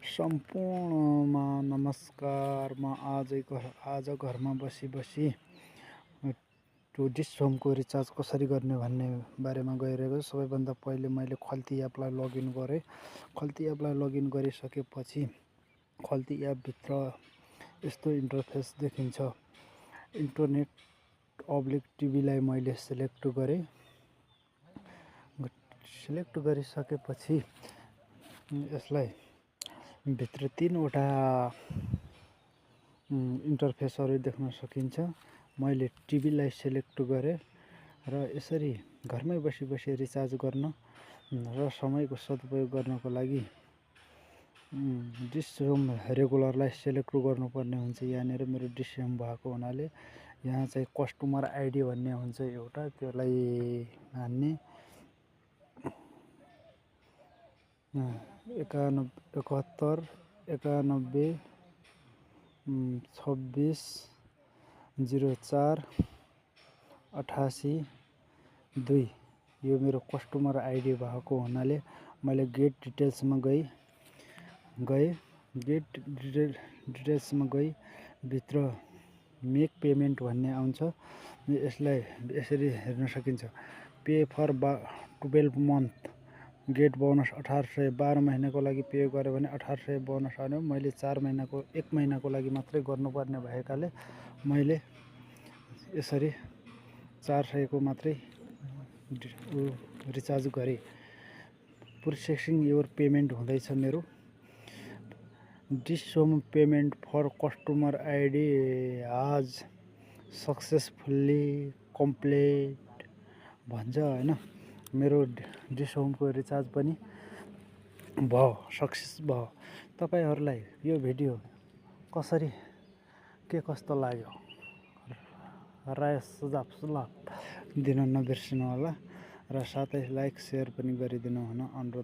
सम्पूर्णमा नमस्कार। म आज घरमा बसी डिस होमको रिचार्ज कसरी गर्ने भन्ने बारेमा गइरहेको छु। सबैभन्दा पहिले मैले खल्ती एपलाई लगइन गरेँ। खल्ती एपलाई लगइन गरिसकेपछि खल्ती एपभित्र यस्तो इन्टरफेस देखिन्छ। इन्टरनेट टिभीलाई मैले सिलेक्ट गरेँ। सिलेक्ट गरिसकेपछि यसलाई भित्र तीनवटा इन्टरफेसहरू देख्न सकिन्छ। मैले टिभीलाई सिलेक्ट गरेँ र यसरी घरमै बसी रिचार्ज गर्न र समयको सदुपयोग गर्नको लागि डिस होम रेगुलरलाई सिलेक्ट गर्नुपर्ने हुन्छ। यहाँनिर मेरो डिस होम भएको हुनाले यहाँ चाहिँ कस्टमर आइडी भन्ने हुन्छ एउटा, त्यसलाई हान्ने 71 91 26 04 88 2 यो मेरो कस्टमर आइडी भएको हुनाले मैले गेट डिटेल्समा गएँ। गेट डिटेल्समा गई भित्र मेक पेमेन्ट भन्ने आउँछ। यसलाई यसरी हेर्न सकिन्छ। Pay for 12 month get bonus 1800। 12 महिनाको लागि पे गर्यो भने 1800 बोनस आयो। मैले 1 महिनाको लागि मात्रै गर्नुपर्ने भएकाले मैले यसरी 400 को मात्रै रिचार्ज गरेँ। प्रोसेसिङ योर पेमेन्ट हुँदैछ मेरो। Dish Home payment for customer ID has successfully complete भन्छ हैन। मेरो डिस होमको रिचार्ज पनि भयो, सक्सेस भयो। तपाईहरुलाई यो भिडियो कसरी के कस्तो लाग्यो राय सुझाव दिन नबिर्सनु होला र साथै लाइक शेयर पनि गरिदिनु हुन अनुरोध